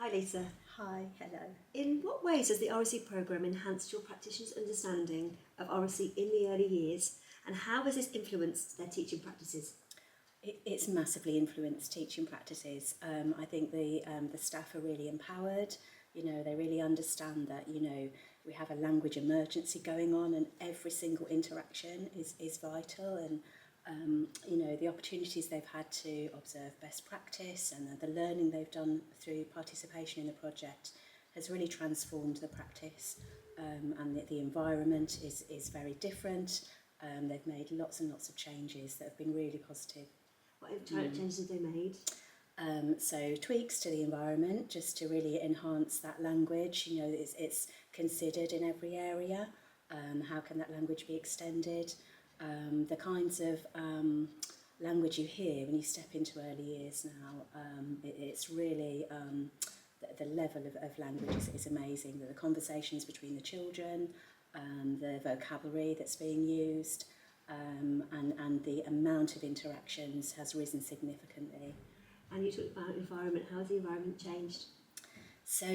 Hi Lisa. Hi, hello. In what ways has the Oracy programme enhanced your practitioners' understanding of Oracy in the early years, and how has this influenced their teaching practices? It's massively influenced teaching practices. I think the staff are really empowered. You know, they really understand that, you know, we have a language emergency going on and every single interaction is vital, and you know, the opportunities they've had to observe best practice and the learning they've done through participation in the project has really transformed the practice, and the environment is very different. They've made lots and lots of changes that have been really positive. What changes have they made? So tweaks to the environment just to really enhance that language. You know, it's considered in every area. How can that language be extended? The kinds of language you hear when you step into early years now, it's really, the level of language is amazing. The conversations between the children, the vocabulary that's being used, and the amount of interactions has risen significantly. And you talked about environment. How has the environment changed? So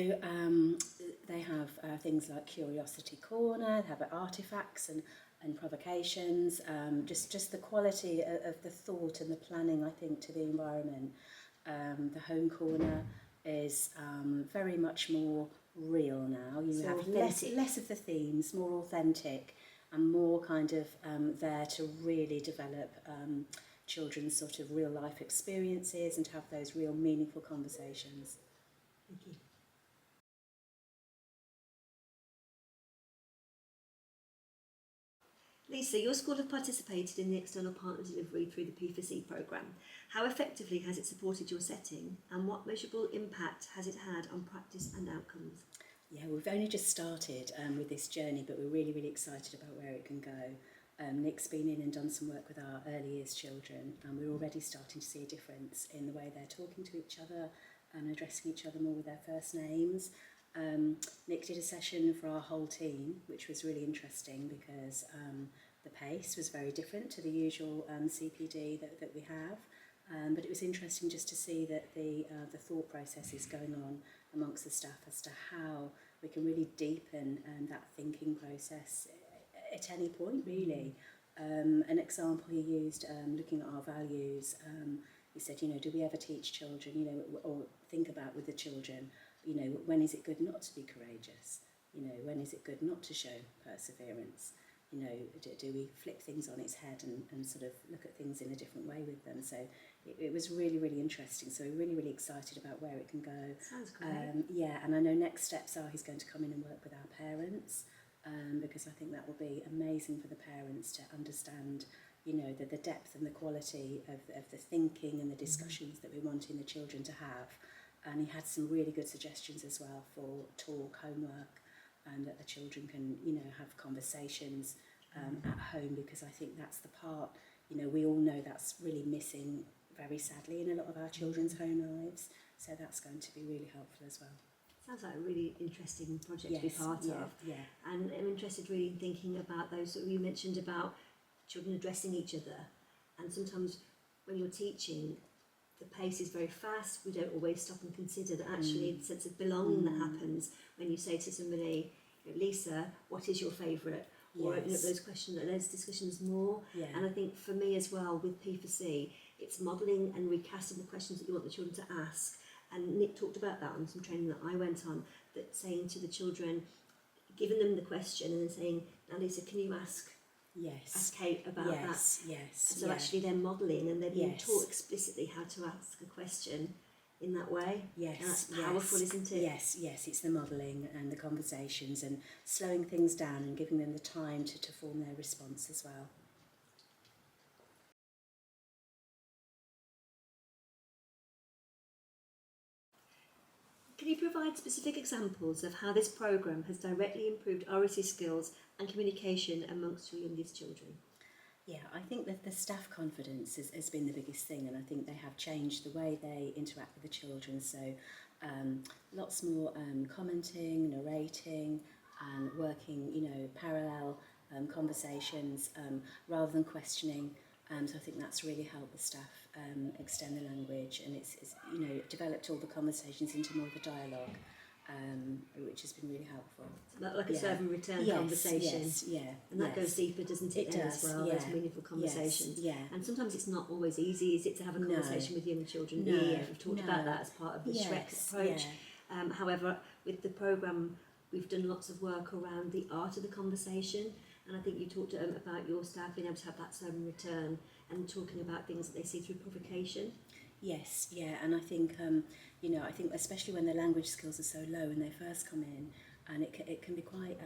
they have things like Curiosity Corner, they have artefacts and provocations, just the quality of the thought and the planning, I think, to the environment. The Home Corner is very much more real now. You So have authentic. less of the themes, more authentic, and more kind of there to really develop children's sort of real life experiences and have those real meaningful conversations. Thank you. Lisa, your school have participated in the external partner delivery through the P4C programme. How effectively has it supported your setting, and what measurable impact has it had on practice and outcomes? Yeah, we've only just started with this journey, but we're really, really excited about where it can go. Nick's been in and done some work with our early years children, and we're already starting to see a difference in the way they're talking to each other and addressing each other more with their first names. Nick did a session for our whole team, which was really interesting because the pace was very different to the usual CPD that we have. But it was interesting just to see that the thought process is going on amongst the staff as to how we can really deepen that thinking process at any point, really. An example he used, looking at our values, he said, you know, do we ever teach children, you know, or think about with the children, you know, when is it good not to be courageous? You know, when is it good not to show perseverance? You know, do we flip things on its head and sort of look at things in a different way with them? So it was really, really interesting. So we're really, really excited about where it can go. Sounds great. Yeah, and I know next steps are he's going to come in and work with our parents, because I think that will be amazing for the parents to understand, you know, the depth and the quality of the thinking and the discussions that we want in the children to have. And he had some really good suggestions as well for talk, homework, and that the children can, you know, have conversations at home, because I think that's the part, you know, we all know that's really missing very sadly in a lot of our children's home lives. So that's going to be really helpful as well. Sounds like a really interesting project to be part of. Yeah. And I'm interested really in thinking about those that you mentioned about children addressing each other. And sometimes when you're teaching, the pace is very fast. We don't always stop and consider that actually the sense of belonging that happens when you say to somebody, Lisa, what is your favourite? Or open up those questions, those discussions more. Yeah. And I think for me as well with P4C, it's modelling and recasting the questions that you want the children to ask. And Nick talked about that on some training that I went on, that saying to the children, giving them the question and then saying, now Lisa, can you ask Kate about that? Yes. And so actually they're modelling and they're being taught explicitly how to ask a question in that way. Yes. And that's powerful, isn't it? Yes, it's the modelling and the conversations and slowing things down and giving them the time to form their response as well. Can you provide specific examples of how this programme has directly improved oracy skills and communication amongst your youngest children? Yeah, I think that the staff confidence has been the biggest thing, and I think they have changed the way they interact with the children. So lots more commenting, narrating, and working, you know, parallel conversations rather than questioning. So I think that's really helped the staff extend the language, and it's developed all the conversations into more of a dialogue, which has been really helpful. Like a serve and return conversation. And that goes deeper, doesn't it? It then does, as well. Those meaningful conversations. And sometimes it's not always easy, is it, to have a conversation with young children? We've talked about that as part of the Shrek approach. However, with the programme, we've done lots of work around the art of the conversation, and I think you talked about your staff being able to have that serve and return and talking about things that they see through provocation. Yes, and I think I think especially when their language skills are so low when they first come in, and it can be quite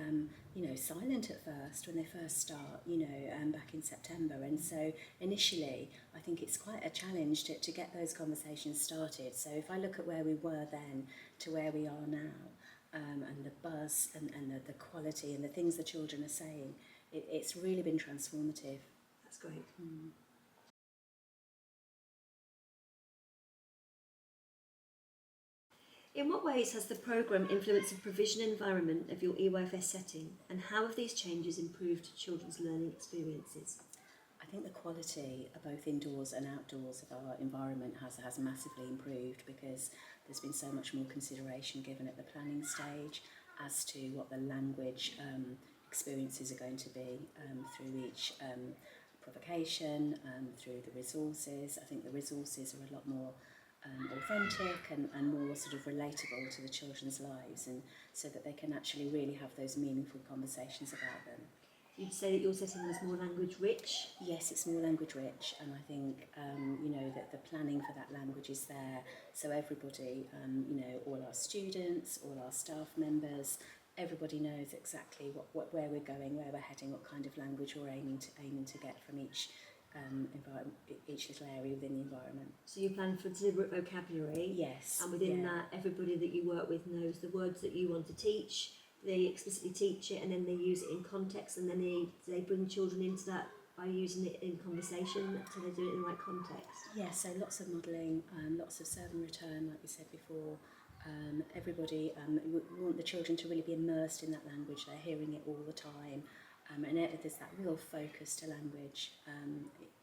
silent at first when they first start, back in September. And so initially I think it's quite a challenge to get those conversations started. So if I look at where we were then to where we are now, and the buzz and the quality and the things the children are saying, it's really been transformative. That's great. In what ways has the programme influenced the provision environment of your EYFS setting, and how have these changes improved children's learning experiences? I think the quality of both indoors and outdoors of our environment has massively improved, because there's been so much more consideration given at the planning stage as to what the language experiences are going to be through each provocation, through the resources. I think the resources are a lot more authentic and more sort of relatable to the children's lives, and so that they can actually really have those meaningful conversations about them. You'd say that your setting was more language rich? Yes, it's more language rich, and I think that the planning for that language is there, so everybody, all our students, all our staff members, everybody knows exactly where we're going, where we're heading, what kind of language we're aiming to get from each environment, each little area within the environment. So you plan for deliberate vocabulary? Yes. And within that, everybody that you work with knows the words that you want to teach, they explicitly teach it, and then they use it in context, and then they bring children into that by using it in conversation, so they do it in the right context. Yeah, so lots of modelling, lots of serve and return, like we said before. Everybody, we want the children to really be immersed in that language. They're hearing it all the time. And there's that real focus to language,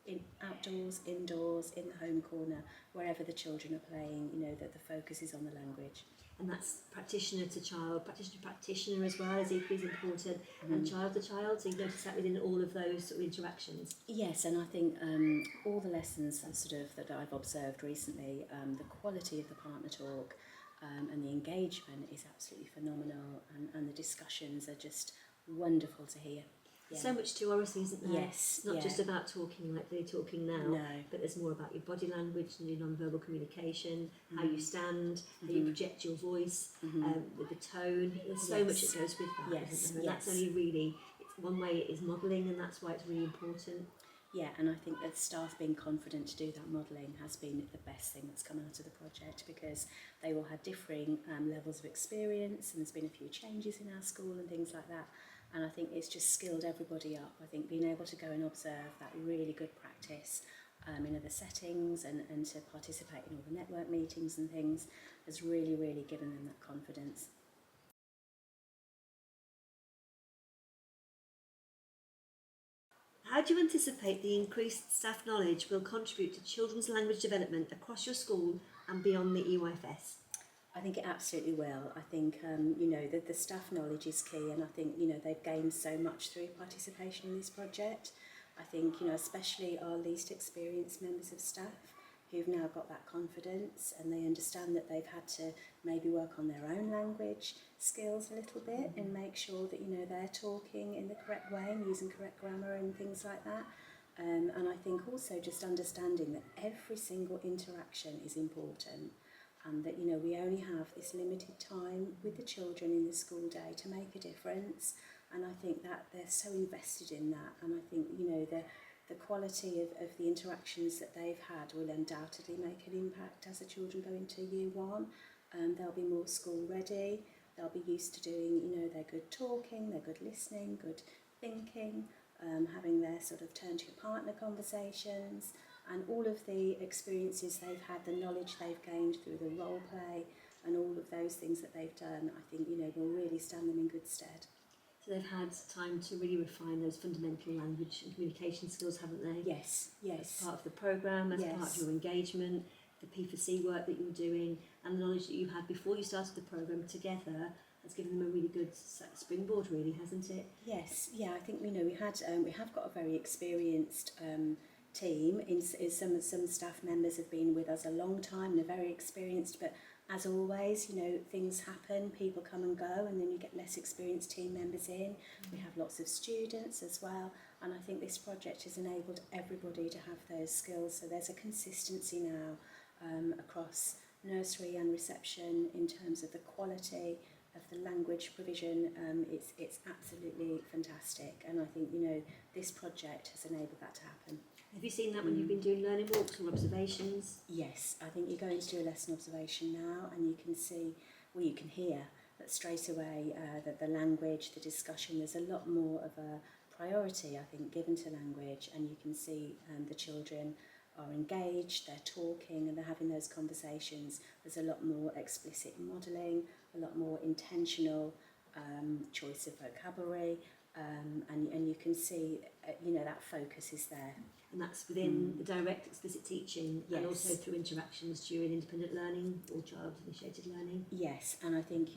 in outdoors, indoors, in the home corner, wherever the children are playing, that the focus is on the language. And that's practitioner to child, practitioner to practitioner as well is equally as important, and child to child, so you notice that within all of those sort of interactions. Yes, and I think all the lessons that I've observed recently, the quality of the partner talk and the engagement is absolutely phenomenal, and the discussions are just wonderful to hear. Yeah. So much to Oracy, isn't there? Yes. It's not just about talking like they're talking now, but there's more about your body language and your non-verbal communication, how you stand, how you project your voice, with the tone. There's so much that goes with that, isn't there? And that's only really, it's one way it is modelling, and that's why it's really important. Yeah, and I think that staff being confident to do that modelling has been the best thing that's come out of the project, because they all had differing levels of experience, and there's been a few changes in our school and things like that. And I think it's just skilled everybody up. I think being able to go and observe that really good practice in other settings and to participate in all the network meetings and things has really, really given them that confidence. How do you anticipate the increased staff knowledge will contribute to children's language development across your school and beyond the EYFS? I think it absolutely will. I think, the staff knowledge is key, and I think, they've gained so much through participation in this project. I think, especially our least experienced members of staff who've now got that confidence, and they understand that they've had to maybe work on their own language skills a little bit and make sure that, they're talking in the correct way and using correct grammar and things like that. And I think also just understanding that every single interaction is important, and that we only have this limited time with the children in the school day to make a difference. And I think that they're so invested in that, and I think the quality of the interactions that they've had will undoubtedly make an impact as the children go into year one. They'll be more school ready, they'll be used to doing their good talking, their good listening, good thinking, having their sort of turn to your partner conversations, and all of the experiences they've had, the knowledge they've gained through the role play and all of those things that they've done, I think will really stand them in good stead. So they've had time to really refine those fundamental language and communication skills, haven't they? Yes, yes. As part of the programme, as part of your engagement, the P4C work that you're doing, and the knowledge that you had before you started the programme together has given them a really good springboard, really, hasn't it? Yes, yeah. I think we have got a very experienced team. Some staff members have been with us a long time. They're very experienced, but as always, things happen. People come and go, and then you get less experienced team members in. We have lots of students as well, and I think this project has enabled everybody to have those skills. So there's a consistency now across nursery and reception in terms of the quality of the language provision. It's absolutely fantastic, and I think this project has enabled that to happen. Have you seen that when you've been doing learning walks or observations? Yes, I think you're going to do a lesson observation now, and you can see, you can hear that straight away that the language, the discussion, there's a lot more of a priority, I think, given to language, and you can see the children are engaged, they're talking and they're having those conversations. There's a lot more explicit modelling, a lot more intentional choice of vocabulary, and you can see, that focus is there. And that's within the direct explicit teaching, Yes. and also through interactions during independent learning or child-initiated learning. Yes, and I think,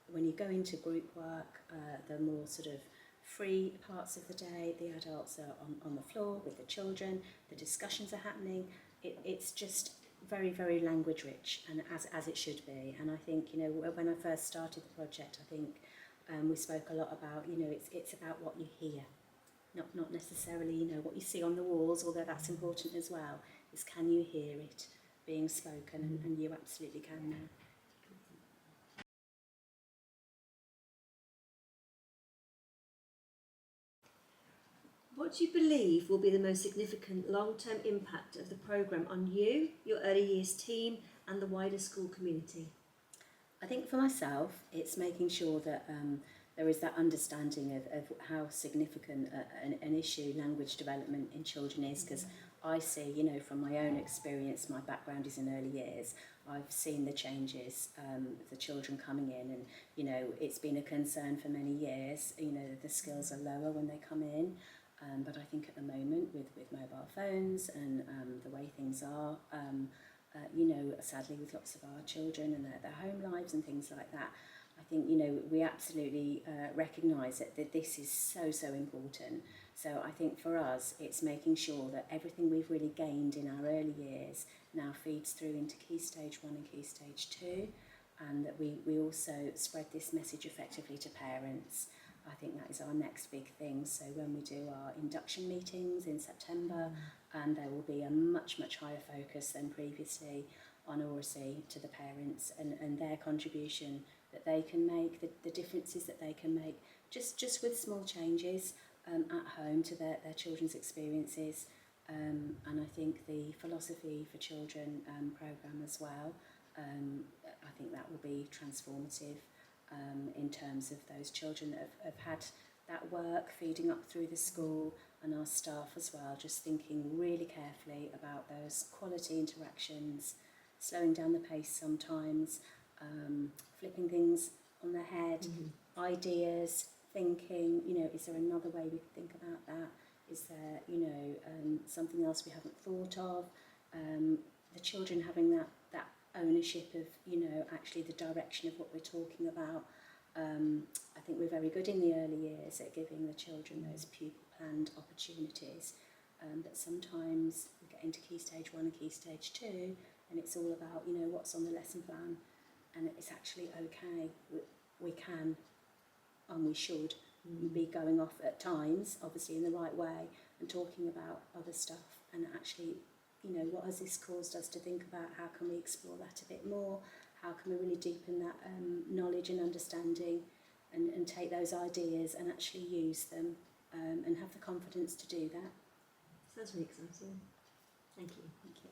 when you go into group work, the more sort of free parts of the day, the adults are on the floor with the children, the discussions are happening. It's just very, very language rich, and as it should be. And I think, when I first started the project, I think we spoke a lot about, it's about what you hear. Not necessarily, what you see on the walls, although that's important as well, is can you hear it being spoken, and you absolutely can now. What do you believe will be the most significant long-term impact of the programme on you, your early years team, and the wider school community? I think for myself, it's making sure that there is that understanding of how significant an issue language development in children is, because I see, from my own experience, my background is in early years, I've seen the changes, the children coming in, and, it's been a concern for many years, the skills are lower when they come in, but I think at the moment with mobile phones and the way things are, sadly with lots of our children and their home lives and things like that, I think, we absolutely recognise that this is so important. So I think for us, it's making sure that everything we've really gained in our early years now feeds through into Key Stage 1 and Key Stage 2, and that we also spread this message effectively to parents. I think that is our next big thing. So when we do our induction meetings in September, and there will be a much higher focus than previously on Oracy to the parents and their contribution that they can make, the differences that they can make, just with small changes at home to their children's experiences. And I think the Philosophy for Children programme as well, I think that will be transformative in terms of those children that have had that work feeding up through the school, and our staff as well, just thinking really carefully about those quality interactions, slowing down the pace sometimes, flipping things on their head, ideas, thinking, is there another way we could think about that? Is there, something else we haven't thought of? The children having that ownership of, actually the direction of what we're talking about. I think we're very good in the early years at giving the children those pupil-planned opportunities, but sometimes we get into Key Stage 1 and Key Stage 2, and it's all about, what's on the lesson plan, and it's actually okay. We can, and we should, be going off at times, obviously in the right way, and talking about other stuff, and actually, what has this caused us to think about? How can we explore that a bit more? How can we really deepen that knowledge and understanding, and take those ideas and actually use them, and have the confidence to do that? Sounds really exciting. Thank you. Thank you.